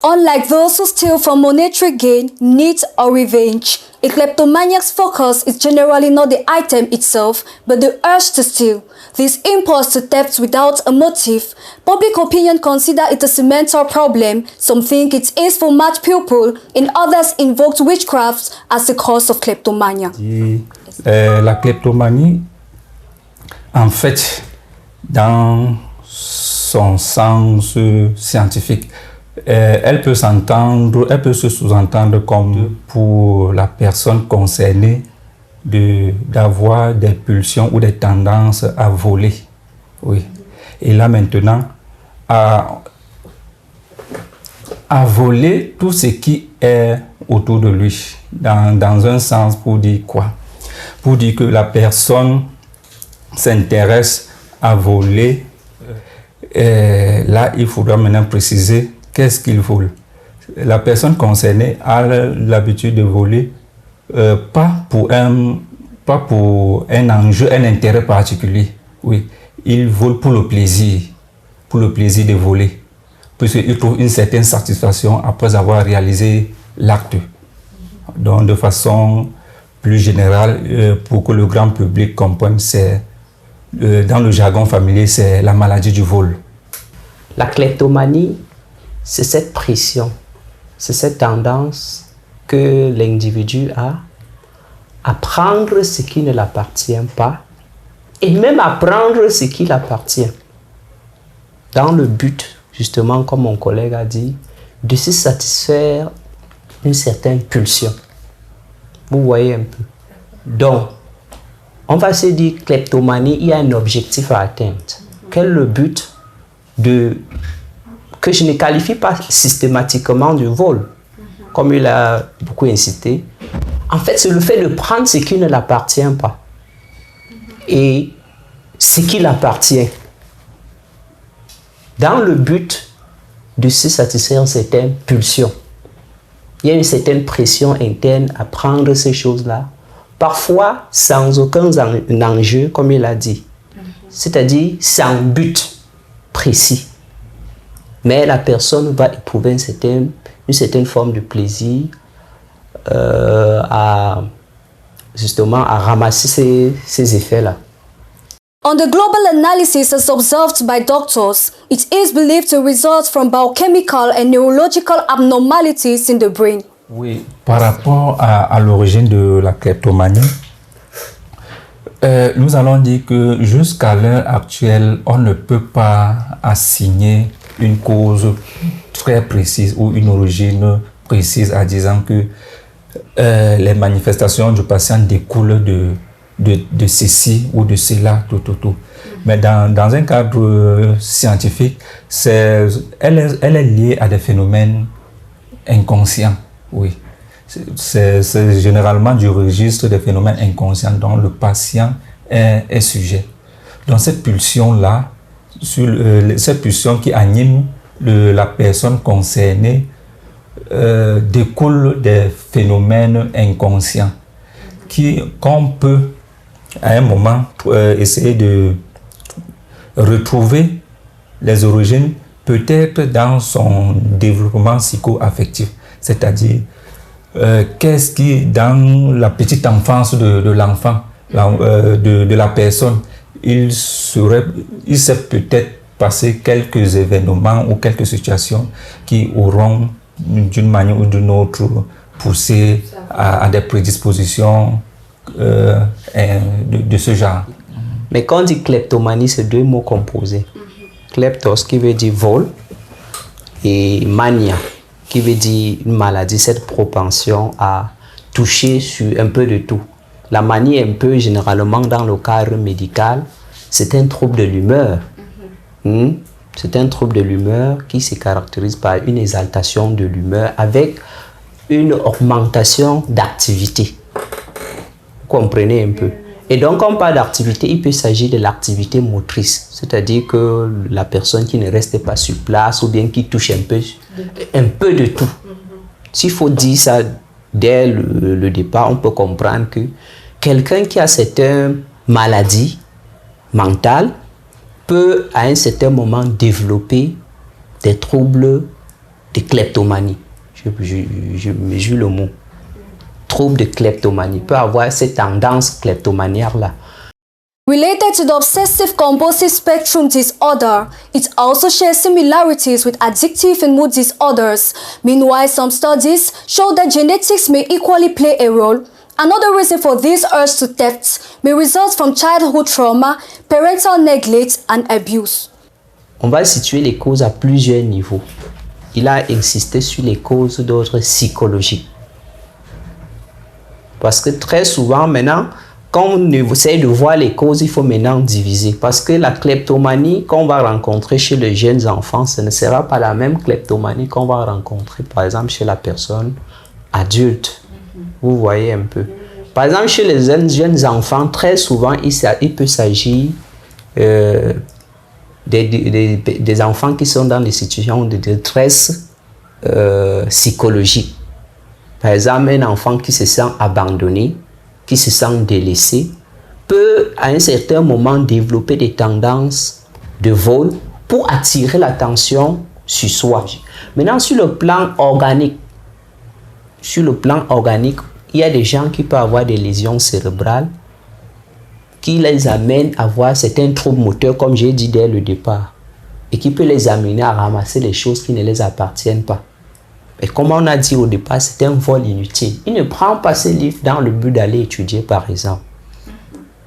Unlike those who steal for monetary gain, need, or revenge, a kleptomaniac's focus is generally not the item itself, but the urge to steal. This impulse to theft without a motive, public opinion consider it a mental problem. Some think it is for mad people, and others invoke witchcraft as the cause of kleptomania. La kleptomanie, en fait, dans son sens scientifique, elle peut s'entendre, elle peut se sous-entendre comme pour la personne concernée d'avoir des pulsions ou des tendances à voler. Oui. Et là maintenant, à voler tout ce qui est autour de lui. Dans un sens, pour dire quoi? Pour dire que la personne s'intéresse à voler. Là, il faudra maintenant préciser qu'est-ce qu'il vole. La personne concernée a l'habitude de voler pas pour un enjeu, un intérêt particulier. Oui, il vole pour le plaisir de voler, puisqu'il trouve une certaine satisfaction après avoir réalisé l'acte. Donc, de façon plus générale, pour que le grand public comprenne, c'est dans le jargon familier, c'est la maladie du vol. La kleptomanie, c'est cette pression, c'est cette tendance que l'individu a à prendre ce qui ne l'appartient pas et même à prendre ce qui l'appartient. Dans le but, justement, comme mon collègue a dit, de se satisfaire une certaine pulsion. Vous voyez un peu. Donc, on va se dire kleptomanie, il y a un objectif à atteindre. Quel est le but que je ne qualifie pas systématiquement de vol, comme il a beaucoup incité. En fait, c'est le fait de prendre ce qui ne l'appartient pas et ce qui l'appartient dans le but de se satisfaire une certaine pulsion. Il y a une certaine pression interne à prendre ces choses-là, parfois sans aucun enjeu, comme il a dit, c'est-à-dire sans but précis. Mais la personne va éprouver une certaine forme de plaisir justement à ramasser ces effets-là. On the global analysis as observed by doctors, it is believed to result from biochemical and neurological abnormalities in the brain. Oui, par rapport à l'origine de la kleptomanie, nous allons dire que jusqu'à l'heure actuelle, on ne peut pas assigner une cause très précise ou une origine précise en disant que les manifestations du patient découlent de ceci ou de cela, tout. Mais dans un cadre scientifique, elle est liée à des phénomènes inconscients, oui. C'est généralement du registre des phénomènes inconscients dont le patient est sujet. Donc cette pulsion-là, cette pulsion qui anime la personne concernée découle des phénomènes inconscients qu'on peut à un moment essayer de retrouver les origines peut-être dans son développement psycho-affectif, c'est-à-dire qu'est-ce qui dans la petite enfance de l'enfant, de la personne, il s'est peut-être passé quelques événements ou quelques situations qui auront d'une manière ou d'une autre poussé à des prédispositions de ce genre. Mais quand on dit kleptomanie, c'est deux mots composés. Kleptos qui veut dire vol et mania qui veut dire une maladie, cette propension à toucher sur un peu de tout. La manie, un peu généralement dans le cadre médical, c'est un trouble de l'humeur. C'est un trouble de l'humeur qui se caractérise par une exaltation de l'humeur avec une augmentation d'activité. Vous comprenez un peu? Et donc, quand on parle d'activité, il peut s'agir de l'activité motrice, c'est-à-dire que la personne qui ne reste pas sur place ou bien qui touche un peu de tout. S'il faut dire ça dès le départ, on peut comprendre que quelqu'un qui a cette maladie mentale peut à un certain moment développer des troubles de kleptomanie. Je mesure le mot. Trouble de kleptomanie peut avoir cette tendance kleptomaniaque-là. Related to the obsessive compulsive spectrum disorder, it also shares similarities with addictive and mood disorders. Meanwhile, some studies show that genetics may equally play a role. Another reason for this urge to theft may result from childhood trauma, parental neglect, and abuse. On va situer les causes à plusieurs niveaux. Il a insisté sur les causes d'ordre psychologique. Parce que très souvent, maintenant, quand on essaie de voir les causes, il faut maintenant diviser. Parce que la kleptomanie qu'on va rencontrer chez les jeunes enfants, ce ne sera pas la même kleptomanie qu'on va rencontrer, par exemple, chez la personne adulte. Vous voyez un peu. Par exemple, chez les jeunes enfants, très souvent, il peut s'agir des enfants qui sont dans des situations de détresse psychologique. Par exemple, un enfant qui se sent abandonné, qui se sent délaissé, peut à un certain moment développer des tendances de vol pour attirer l'attention sur soi. Maintenant, sur le plan organique, il y a des gens qui peuvent avoir des lésions cérébrales qui les amènent à avoir certains troubles moteurs, comme j'ai dit dès le départ, et qui peut les amener à ramasser les choses qui ne les appartiennent pas. Et comme on a dit au départ, c'est un vol inutile. Il ne prend pas ses livres dans le but d'aller étudier, par exemple.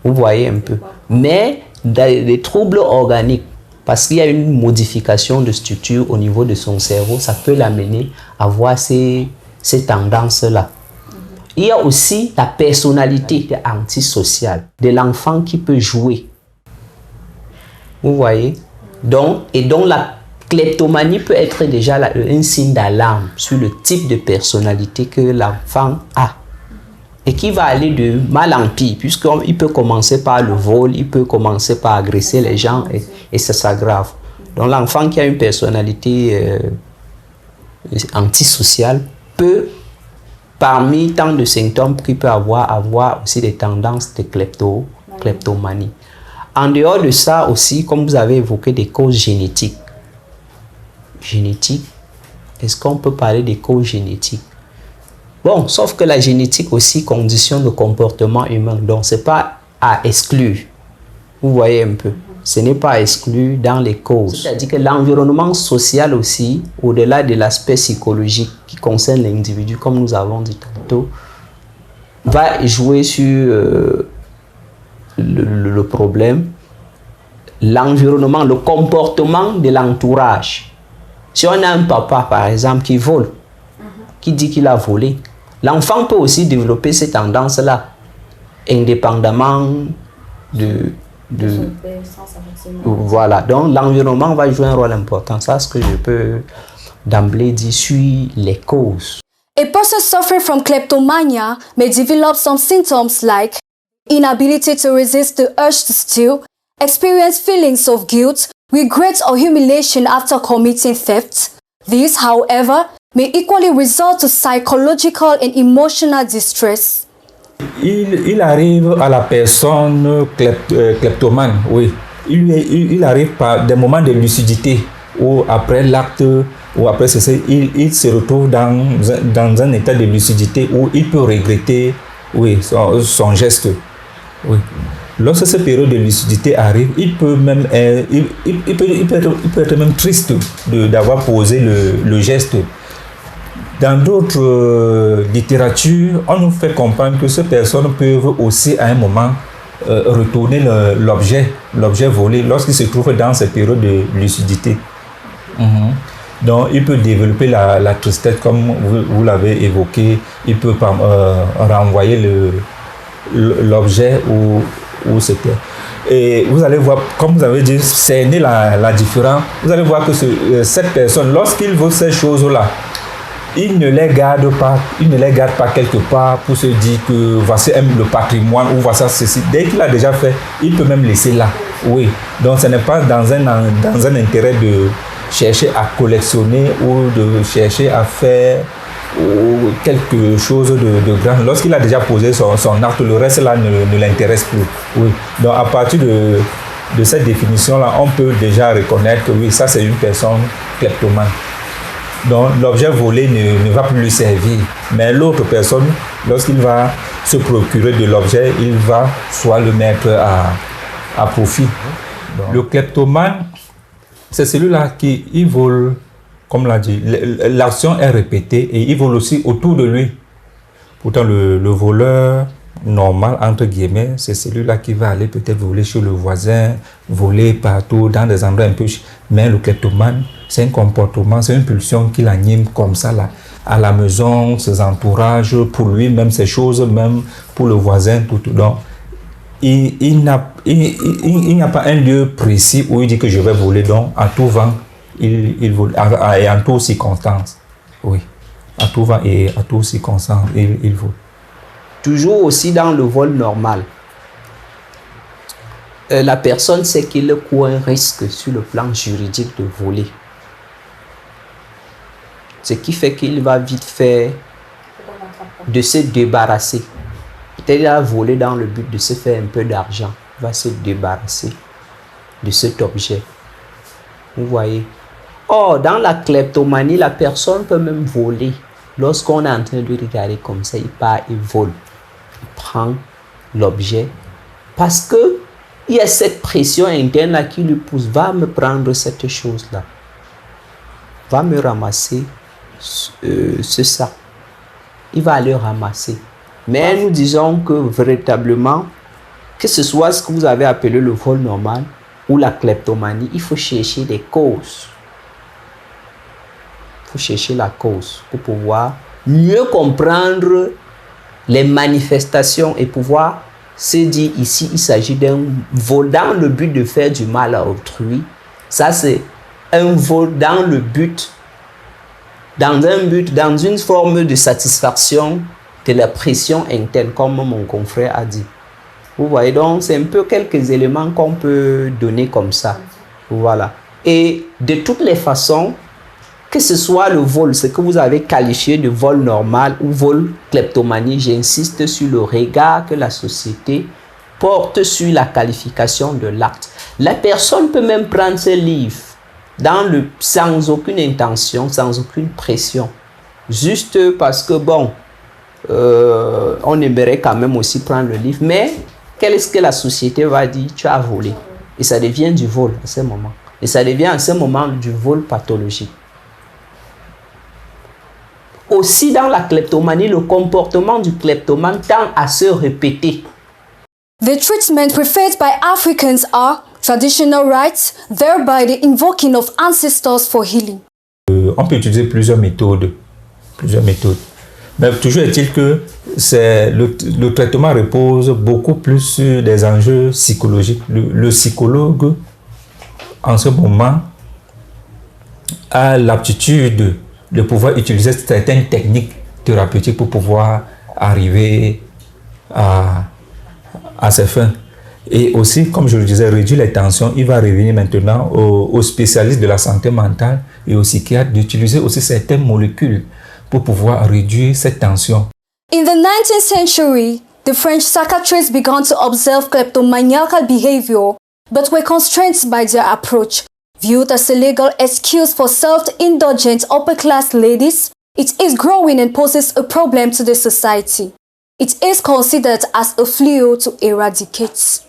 Vous voyez un peu. Mais des troubles organiques, parce qu'il y a une modification de structure au niveau de son cerveau, ça peut l'amener à avoir ces tendances-là. Il y a aussi la personnalité antisociale de l'enfant qui peut jouer. Vous voyez? Donc la kleptomanie peut être déjà un signe d'alarme sur le type de personnalité que l'enfant a. Et qui va aller de mal en pire, puisqu'il peut commencer par le vol, il peut commencer par agresser les gens et ça s'aggrave. Donc l'enfant qui a une personnalité antisociale peut, parmi tant de symptômes qu'il peut avoir aussi des tendances de kleptomanie. En dehors de ça aussi, comme vous avez évoqué, des causes génétiques. Est-ce qu'on peut parler des causes génétiques? Bon, sauf que la génétique aussi conditionne le comportement humain, donc ce n'est pas à exclure. Vous voyez un peu, ce n'est pas à exclure dans les causes. C'est-à-dire que l'environnement social aussi, au-delà de l'aspect psychologique qui concerne l'individu, comme nous avons dit tantôt, va jouer sur le problème, l'environnement, le comportement de l'entourage. Si on a un papa, par exemple, qui vole, qui dit qu'il a volé, l'enfant peut aussi développer ces tendances-là, indépendamment voilà. Donc, l'environnement va jouer un rôle important. Ça, c'est ce que je peux d'emblée dire sur les causes. A person suffering from kleptomania may develop some symptoms like inability to resist the urge to steal, experience feelings of guilt, regret or humiliation after committing theft. This, however, may equally result to psychological and emotional distress. Il arrive à la personne kleptomane, oui. Il arrive par des moments de lucidité où après l'acte ou après ceci, il se retrouve dans un état de lucidité où il peut regretter, oui, son geste. Oui. Lorsque cette période de lucidité arrive, il peut être même triste d'avoir posé le geste. Dans d'autres littératures, on nous fait comprendre que ces personnes peuvent aussi à un moment retourner l'objet volé lorsqu'il se trouve dans cette période de lucidité. Donc, il peut développer la tristesse comme vous l'avez évoqué. Il peut renvoyer l'objet où c'était. Et vous allez voir, comme vous avez dit, cerner la différence. Vous allez voir que cette personne, lorsqu'il veut ces choses-là, il ne les garde pas quelque part pour se dire que voici le patrimoine ou voici ceci. Dès qu'il a déjà fait, il peut même laisser là. Oui. Donc ce n'est pas dans un intérêt de chercher à collectionner ou de chercher à faire quelque chose de grand. Lorsqu'il a déjà posé son acte, le reste là ne l'intéresse plus. Oui. Donc à partir de cette définition là, on peut déjà reconnaître que oui, ça c'est une personne kleptomane. Donc l'objet volé ne va plus lui servir. Mais l'autre personne, lorsqu'il va se procurer de l'objet, il va soit le mettre à profit. Donc, le kleptomane, c'est celui-là qui il vole, comme l'a dit, l'action est répétée et il vole aussi autour de lui. Pourtant, le voleur normal, entre guillemets, c'est celui-là qui va aller peut-être voler chez le voisin, voler partout, dans des endroits un peu... Mais le kleptomane, c'est un comportement, c'est une pulsion qui l'anime comme ça, là, à la maison, ses entourages, pour lui, même ses choses, même pour le voisin, tout. Donc, il n'y a pas un lieu précis où il dit que je vais voler. Donc, à tout vent, il vole, et en toutes circonstances. Oui, à tout vent et à toutes circonstances, il vole. Toujours aussi dans le vol normal, la personne sait qu'il court un risque sur le plan juridique de voler. Ce qui fait qu'il va vite faire de se débarrasser. Peut-être qu'il a volé dans le but de se faire un peu d'argent. Il va se débarrasser de cet objet. Vous voyez. Or, dans la kleptomanie, la personne peut même voler. Lorsqu'on est en train de regarder comme ça, il part, il vole. Il prend l'objet. Parce que il y a cette pression interne là qui lui pousse. Va me prendre cette chose-là. Va me ramasser ce sac. Il va aller ramasser. Mais nous disons que véritablement, que ce soit ce que vous avez appelé le vol normal ou la kleptomanie, il faut chercher des causes. Il faut chercher la cause pour pouvoir mieux comprendre les manifestations et pouvoir se dire ici, il s'agit d'un vol dans le but de faire du mal à autrui. Ça, c'est un vol dans le but, dans une forme de satisfaction de la pression interne, comme mon confrère a dit. Vous voyez, donc c'est un peu quelques éléments qu'on peut donner comme ça. Voilà. Et de toutes les façons, que ce soit le vol, ce que vous avez qualifié de vol normal ou vol kleptomanie, j'insiste sur le regard que la société porte sur la qualification de l'acte. La personne peut même prendre ce livre sans aucune intention, sans aucune pression. Juste parce que, bon, on aimerait quand même aussi prendre le livre. Mais, qu'est-ce que la société va dire? Tu as volé. Et ça devient du vol à ce moment. Et ça devient à ce moment du vol pathologique. Aussi dans la kleptomanie, le comportement du kleptomane tend à se répéter. The treatment preferred by Africans are traditional rites, thereby the invoking of ancestors for healing. On peut utiliser plusieurs méthodes. Mais toujours est-il que le traitement repose beaucoup plus sur des enjeux psychologiques. Le psychologue, en ce moment, a l'aptitude de pouvoir utiliser certaines techniques thérapeutiques pour pouvoir arriver à ses fins. Et aussi, comme je le disais, réduire les tensions. Il va revenir maintenant aux spécialistes de la santé mentale et aux psychiatres d'utiliser aussi certaines molécules pour pouvoir réduire cette tension. In the 19th century, the French psychiatrists began to observe kleptomaniacal behavior, but were constrained by their approach. Viewed as a legal excuse for self-indulgent upper-class ladies, it is growing and poses a problem to the society. It is considered as a flu to eradicate.